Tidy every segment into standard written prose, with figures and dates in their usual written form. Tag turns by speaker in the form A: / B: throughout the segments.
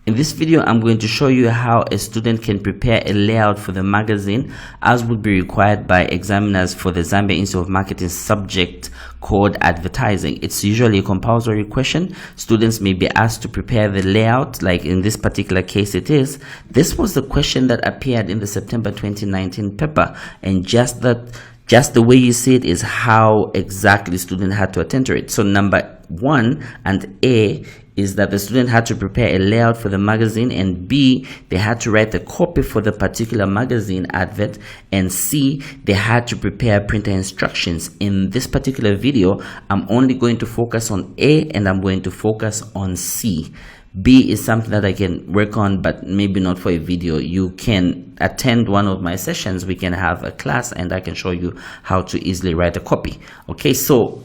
A: In this video, I'm going to show you how a student can prepare a layout for the magazine as would be required by examiners for the Zambia Institute of Marketing subject called advertising. It's usually a compulsory question. Students may be asked to prepare the layout, like in this particular case it is. This was the question that appeared in the September 2019 paper, and just the way you see it is how exactly student had to attend to it. So number 1 and A is that the student had to prepare a layout for the magazine, and B, they had to write the copy for the particular magazine advert, and C, they had to prepare printer instructions. In this particular video, I'm only going to focus on A and I'm going to focus on C. B is something that I can work on, but maybe not for a video. You can attend one of my sessions. We can have a class and I can show you how to easily write a copy. Okay, so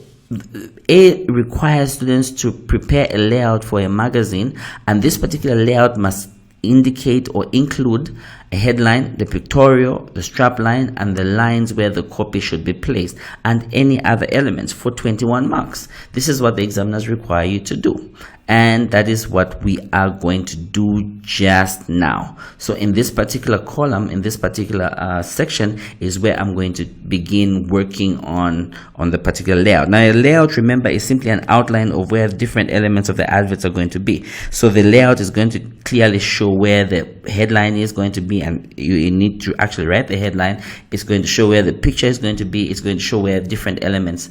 A: A requires students to prepare a layout for a magazine, and this particular layout must indicate or include a headline, the pictorial, the strap line, and the lines where the copy should be placed, and any other elements for 21 marks. This is what the examiners require you to do, and that is what we are going to do just now. So in this particular column, in this particular section is where I'm going to begin working on the particular layout. Now a layout, remember, is simply an outline of where different elements of the adverts are going to be. So the layout is going to clearly show where the headline is going to be, and you need to actually write the headline. It's going to show where the picture is going to be. It's going to show where different elements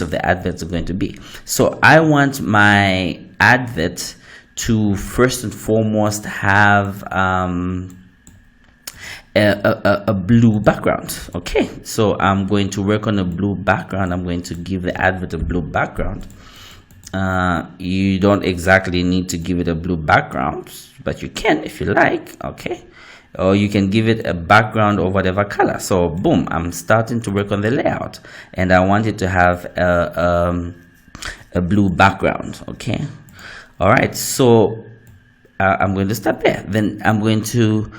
A: of the adverts are going to be. So I want my advert to first and foremost have a blue background. Okay, so I'm going to work on a blue background. I'm going to give the advert a blue background. You don't exactly need to give it a blue background, but you can if you like. Okay, or you can give it a background of whatever color. So boom, I'm starting to work on the layout, and I want it to have a blue background. Okay, all right, so I'm going to start there. Then I'm going to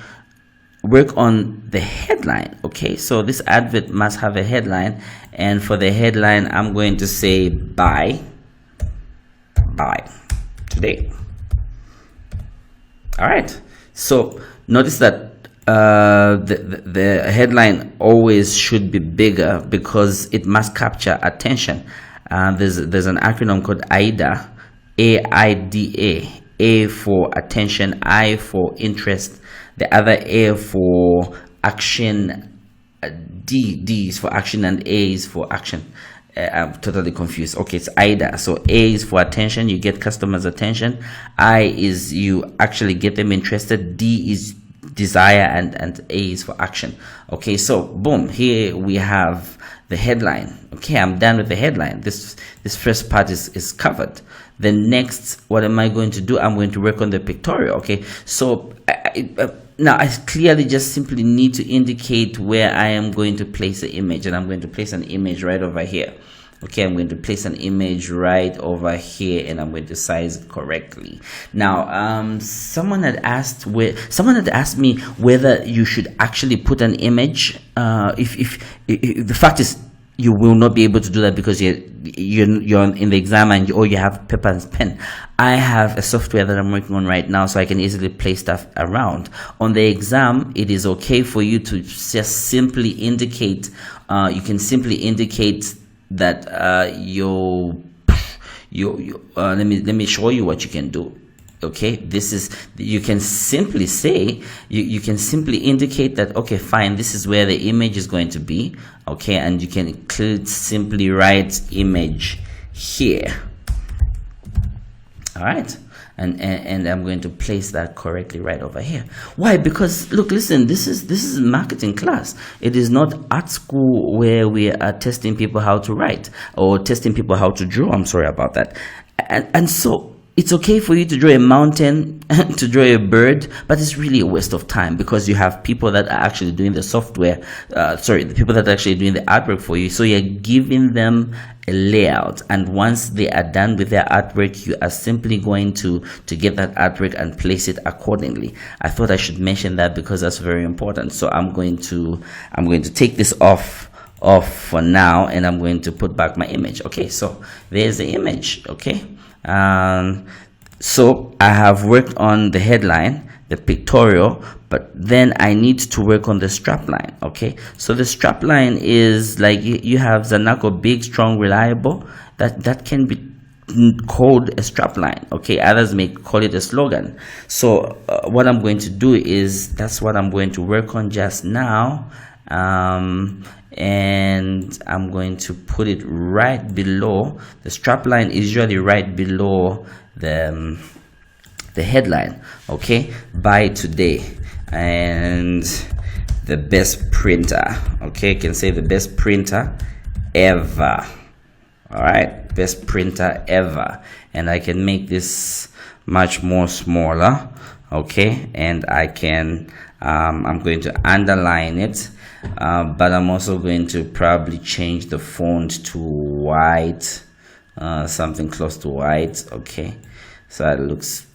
A: work on the headline. Okay, so this advert must have a headline, and for the headline I'm going to say buy today. All right, so notice that the headline always should be bigger because it must capture attention. There's an acronym called AIDA, AIDA. A for attention, I for interest, the other A for action, D is for action, and A is for action. I'm totally confused. Okay, it's AIDA. So A is for attention, you get customers' attention. I is you actually get them interested. D is desire, and A is for action. Okay, so boom, here we have the headline. Okay, I'm done with the headline. This first part is covered. Then next, what am I going to do? I'm going to work on the pictorial. Okay, so now I clearly just simply need to indicate where I am going to place the image, and I'm going to place an image right over here. Okay, I'm going to place an image right over here, and I'm going to size it correctly. Now, someone had asked me whether you should actually put an image. If the fact is, you will not be able to do that because you're in the exam and you have paper and pen. I have a software that I'm working on right now, so I can easily place stuff around. On the exam, it is okay for you to just simply indicate. You can simply indicate that let me show you what you can do. Okay, this is, you can simply say, you can simply indicate that, okay, fine, this is where the image is going to be. Okay, and you can simply write image here. All right, and I'm going to place that correctly right over here. Why? Because look, listen, this is marketing class. It is not art school where we are testing people how to write or testing people how to draw. I'm sorry about that. And so it's okay for you to draw a mountain, to draw a bird, but it's really a waste of time because you have people that are actually doing the software, the people that are actually doing the artwork for you. So you're giving them a layout, and once they are done with their artwork, you are simply going to get that artwork and place it accordingly. I thought I should mention that because that's very important. So I'm going to take this off for now, and I'm going to put back my image. Okay, so there's the image. Okay, So I have worked on the headline, the pictorial, but then I need to work on the strapline. Okay, so the strapline is like you have Zanaco big, strong, reliable. That can be called a strapline. Okay, others may call it a slogan. So what I'm going to do is that's what I'm going to work on just now. And I'm going to put it right below. The strapline is usually right below the headline. Okay, by today, and the best printer. Okay, you can say the best printer ever. All right, best printer ever. And I can make this much more smaller. Okay, and I can I'm going to underline it, but I'm also going to probably change the font to white, something close to white. Okay, so it looks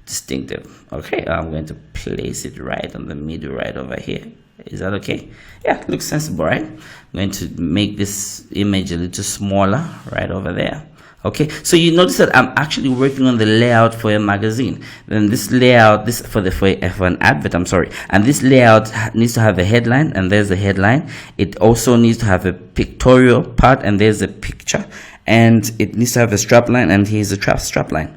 A: distinctive. Okay, I'm going to place it right on the middle, right over here. Is that okay? Yeah, looks sensible, right? I'm going to make this image a little smaller right over there. Okay, so you notice that I'm actually working on the layout for a magazine. Then this layout, this for an advert, I'm sorry, and this layout needs to have a headline, and there's the headline. It also needs to have a pictorial part, and there's a picture, and it needs to have a strapline, and here's a strapline.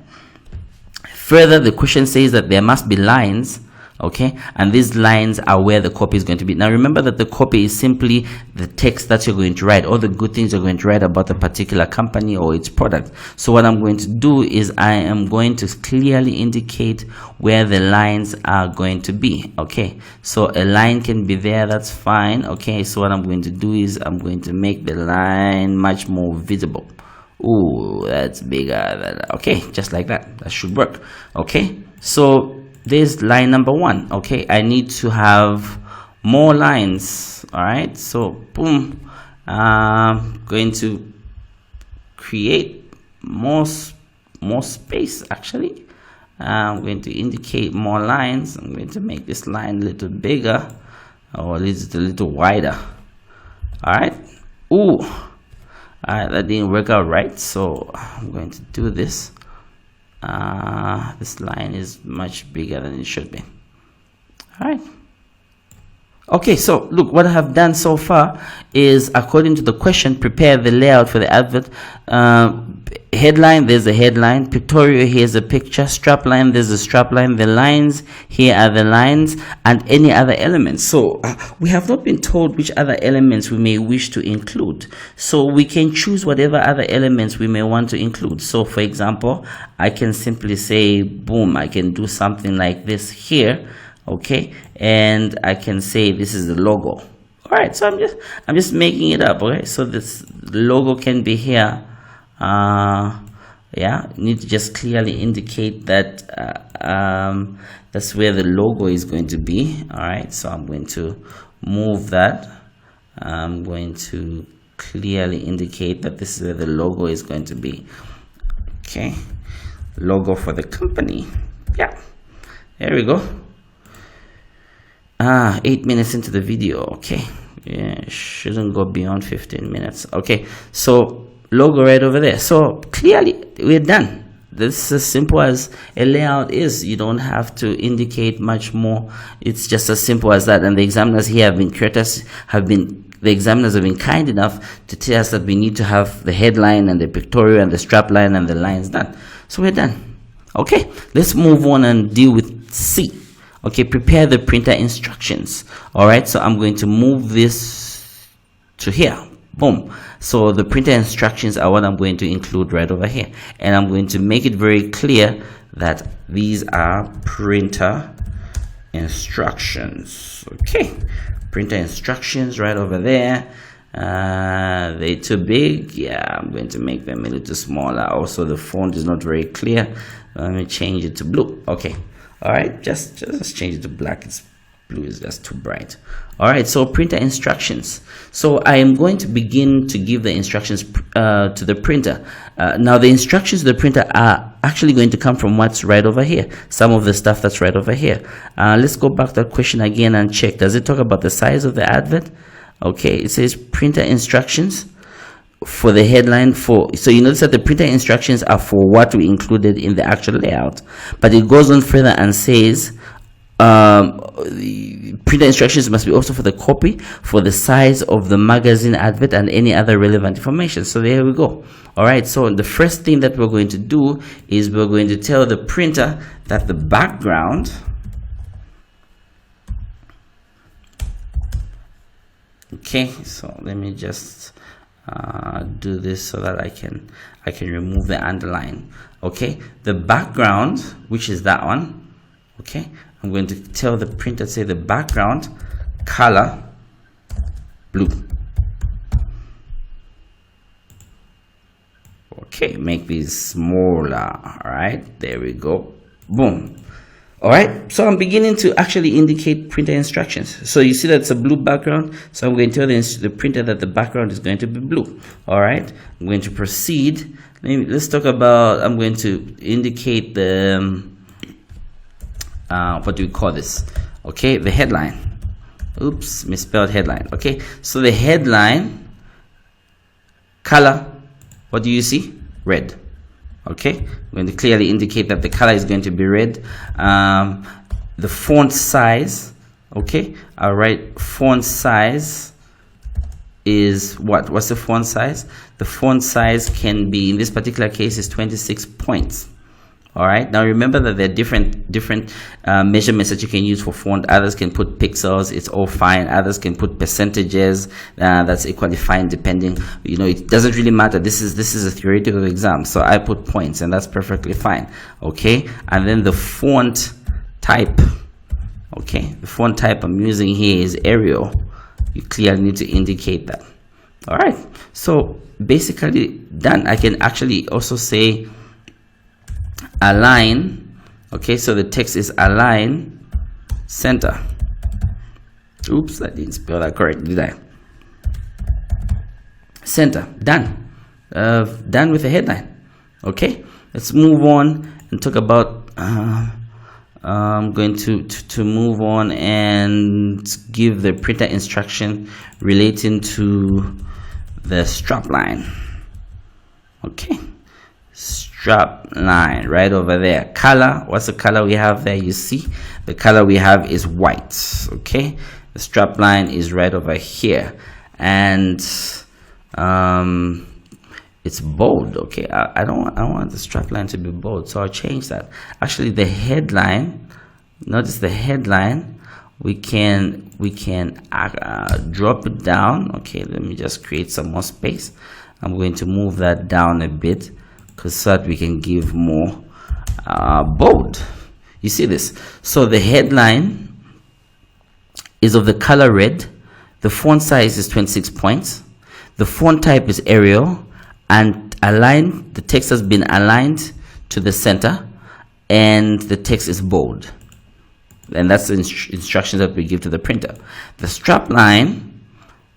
A: Further, the question says that there must be lines. Okay, and these lines are where the copy is going to be. Now remember that the copy is simply the text that you're going to write, all the good things you're going to write about a particular company or its product. So what I'm going to do is I am going to clearly indicate where the lines are going to be. Okay, so a line can be there, that's fine. Okay, so what I'm going to do is I'm going to make the line much more visible. Ooh, that's bigger than, okay, just like that. That should work. Okay, so there's line number 1. Okay, I need to have more lines. All right, so boom, I'm going to create more space. Actually, I'm going to indicate more lines. I'm going to make this line a little bigger, or at least a little wider. All right. Ooh, all right, that didn't work out right, so I'm going to do this. This line is much bigger than it should be. All right. Okay, so look, what I have done so far is, according to the question, prepare the layout for the advert. Headline, there's a headline. Pictorial, here's a picture. Strapline, there's a strapline. The lines, here are the lines, and any other elements. So we have not been told which other elements we may wish to include. So we can choose whatever other elements we may want to include. So for example, I can simply say, boom, I can do something like this here. Okay, and I can say this is the logo. All right, so I'm just making it up. Okay, so this logo can be here. Yeah, you need to just clearly indicate that that's where the logo is going to be. All right, so I'm going to move that. I'm going to clearly indicate that this is where the logo is going to be. Okay, logo for the company. Yeah, there we go. 8 minutes into the video. Okay, yeah, shouldn't go beyond 15 minutes. Okay, so logo right over there. So clearly we're done. This is as simple as a layout is. You don't have to indicate much more. It's just as simple as that. And the examiners here have been courteous, the examiners have been kind enough to tell us that we need to have the headline and the pictorial and the strapline and the lines done. So we're done. Okay, let's move on and deal with C. Okay, prepare the printer instructions. All right, so I'm going to move this to here. Boom. So the printer instructions are what I'm going to include right over here, and I'm going to make it very clear that these are printer instructions. Okay, printer instructions right over there. They're too big. Yeah, I'm going to make them a little smaller. Also, the font is not very clear. Let me change it to blue. Okay. All right, just change it to black. It's blue is just too bright. All right, so printer instructions. So I am going to begin to give the instructions to the printer. Now the instructions to the printer are actually going to come from what's right over here. Some of the stuff that's right over here. Let's go back to that question again and check. Does it talk about the size of the advert? Okay, it says printer instructions. for the headline. So you notice that the printer instructions are for what we included in the actual layout, but it goes on further and says the printer instructions must be also for the copy, for the size of the magazine advert, and any other relevant information. So there we go. All right, so the first thing that we're going to do is we're going to tell the printer that the background, okay, so let me just do this so that I can remove the underline. Okay, the background, which is that one, okay, I'm going to tell the printer, say the background color blue. Okay, make these smaller. All right, there we go. Boom. All right, so I'm beginning to actually indicate printer instructions. So you see that it's a blue background, so I'm going to tell the printer that the background is going to be blue. All right, I'm going to proceed. Let's talk about, I'm going to indicate the what do we call this? Okay, the headline. Oops, misspelled headline. Okay, so the headline color, what do you see? Red. Okay, I'm going to clearly indicate that the color is going to be red. The font size, okay, all right, font size is what? What's the font size? The font size can be, in this particular case, is 26 points. All right, now remember that there are different measurements that you can use for font. Others can put pixels, it's all fine. Others can put percentages, that's equally fine, depending, you know, it doesn't really matter. This is a theoretical exam, so I put points, and that's perfectly fine. Okay, and then the font type, okay, the font type I'm using here is Arial. You clearly need to indicate that. All right, so basically done. I can actually also say align. Okay, so the text is align center. Oops, I didn't spell that correctly, did I? Center. Done. Done with the headline. Okay, let's move on and talk about I'm going to move on and give the printer instruction relating to the strap line. Okay, strap line right over there. Color, what's the color we have there? You see the color we have is white. Okay, the strap line is right over here, and it's bold. Okay, I want the strap line to be bold, so I'll change that. Actually, the headline, notice the headline, we can drop it down. Okay, let me just create some more space. I'm going to move that down a bit, because so that we can give more bold. You see this? So the headline is of the color red. The font size is 26 points. The font type is Arial, and aligned, the text has been aligned to the center, and the text is bold. And that's the instructions that we give to the printer. The strap line,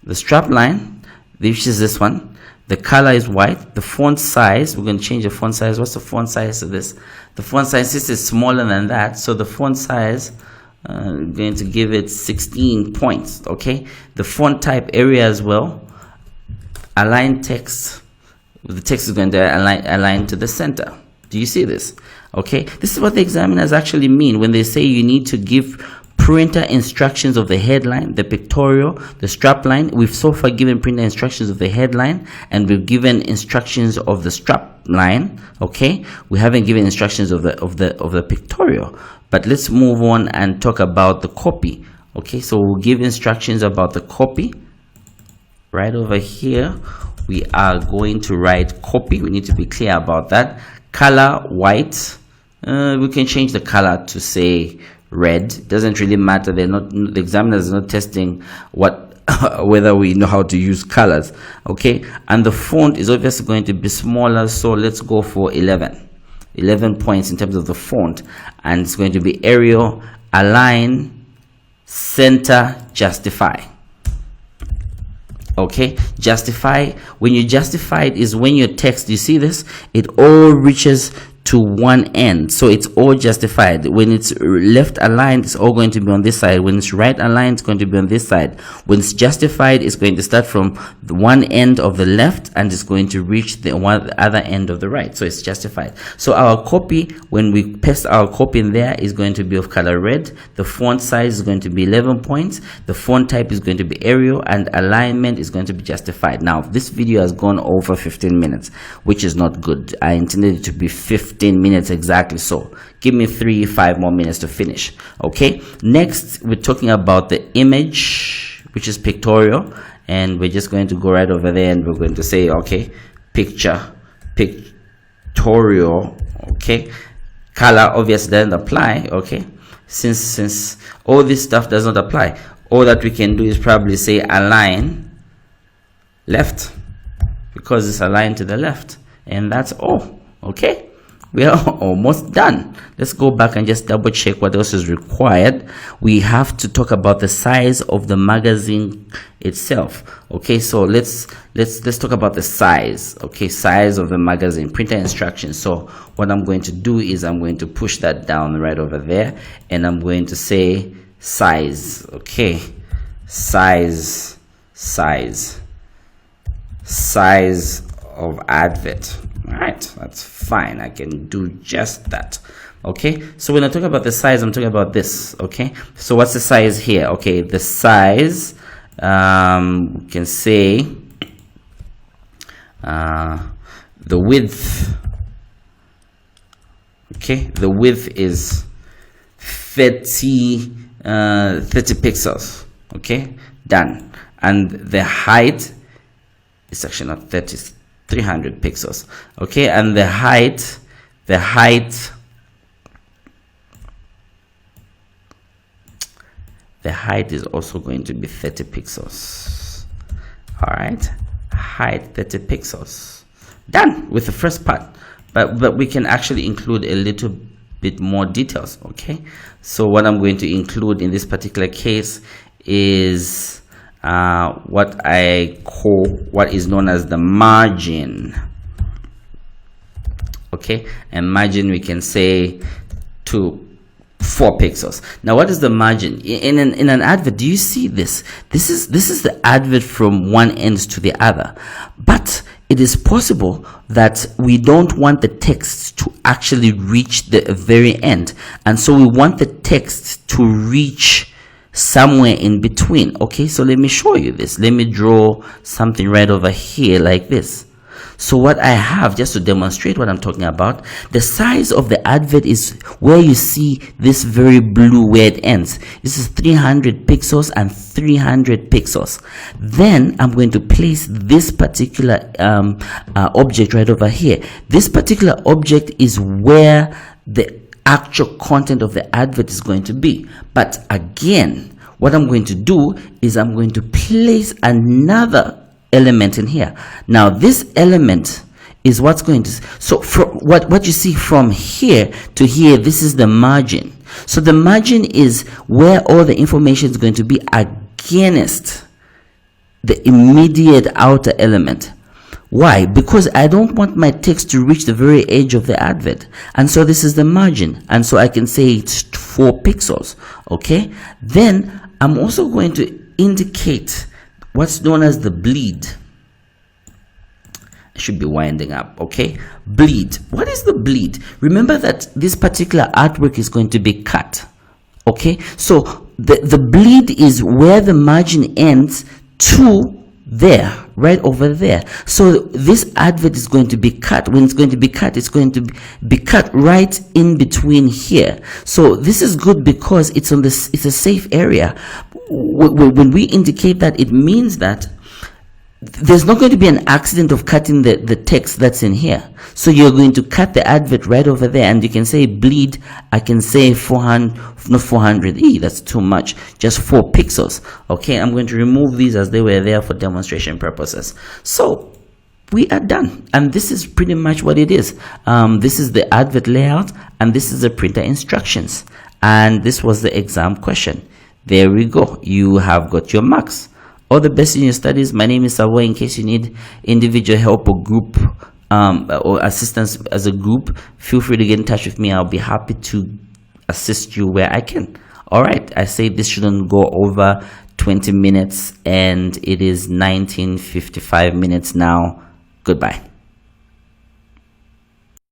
A: which is this one, the color is white. The font size, we're going to change the font size. What's the font size of this? The font size, this is smaller than that, so the font size, I'm going to give it 16 points. Okay, the font type area as well, align text, the text is going to align to the center. Do you see this? Okay, this is what the examiners actually mean when they say you need to give printer instructions of the headline, the pictorial, the strap line. We've so far given printer instructions of the headline, and we've given instructions of the strap line. Okay, we haven't given instructions of the pictorial. But let's move on and talk about the copy. Okay, so we'll give instructions about the copy. Right over here, we are going to write copy. We need to be clear about that. Color white. We can change the color to say red. It doesn't really matter. The examiner is not testing whether we know how to use colors. Okay, and the font is obviously going to be smaller, so let's go for 11 points in terms of the font, and it's going to be Arial, align, center, justify. Okay, justify, when you justify it is when your text, you see this, it all reaches to one end, so it's all justified. When it's left aligned, it's all going to be on this side. When it's right aligned, it's going to be on this side. When it's justified, it's going to start from the one end of the left and it's going to reach the other end of the right, so it's justified. So our copy, when we paste our copy in there, is going to be of color red. The font size is going to be 11 points. The font type is going to be Arial, and alignment is going to be justified. Now this video has gone over 15 minutes, which is not good. I intended it to be 15 minutes exactly, so give me 3-5 more minutes to finish. Okay, next we're talking about the image, which is pictorial, and we're just going to go right over there and we're going to say, okay, pictorial. Okay, color obviously doesn't apply. Okay, since all this stuff does not apply, all that we can do is probably say align left, because it's aligned to the left, and that's all. Okay, we are almost done. Let's go back and just double check what else is required. We have to talk about the size of the magazine itself. Okay, so let's talk about the size. Okay, size of the magazine, printer instructions. So what I'm going to do is I'm going to push that down right over there, and I'm going to say size. Okay, size of advert. All right, that's fine. I can do just that. Okay, so when I talk about the size, I'm talking about this. Okay, so what's the size here? Okay, the size, we can say the width. Okay, the width is 30 pixels. Okay, done. And the height is actually not 30, 300 pixels. Okay, and the height is also going to be 30 pixels. All right, height 30 pixels. Done with the first part, but we can actually include a little bit more details. Okay, so what I'm going to include in this particular case is what I call, what is known as the margin. Okay, and margin we can say to 4 pixels. Now what is the margin in an advert? Do you see this? This is the advert from one end to the other, but it is possible that we don't want the text to actually reach the very end, and so we want the text to reach somewhere in between. Okay, so let me show you this. Let me draw something right over here like this. So what I have, just to demonstrate what I'm talking about, the size of the advert is where you see this very blue where it ends. This is 300 pixels and 300 pixels. Then I'm going to place this particular object right over here. This particular object is where the actual content of the advert is going to be. But again, what I'm going to do is I'm going to place another element in here. Now this element is what's going to, so from what you see from here to here, this is the margin. So the margin is where all the information is going to be against the immediate outer element. Why? Because I don't want my text to reach the very edge of the advert, and so this is the margin, and so I can say it's 4 pixels. Okay, then I'm also going to indicate what's known as the bleed. I should be winding up. Okay, bleed. What is the bleed? Remember that this particular artwork is going to be cut. Okay, so the bleed is where the margin ends to there, right over there. So this advert is going to be cut. When it's going to be cut, it's going to be cut right in between here. So this is good because it's on this, it's a safe area. When we indicate that, it means that there's not going to be an accident of cutting the text that's in here. So you're going to cut the advert right over there, and you can say bleed. I can say 400, not 400, that's too much, just 4 pixels. Okay, I'm going to remove these as they were there for demonstration purposes. So we are done, and this is pretty much what it is. This is the advert layout, and this is the printer instructions, and this was the exam question. There we go, you have got your marks. All the best in your studies. My name is Savoy. In case you need individual help or group or assistance as a group, feel free to get in touch with me. I'll be happy to assist you where I can. All right, I say this shouldn't go over 20 minutes, and it is 19:55 minutes now. Goodbye.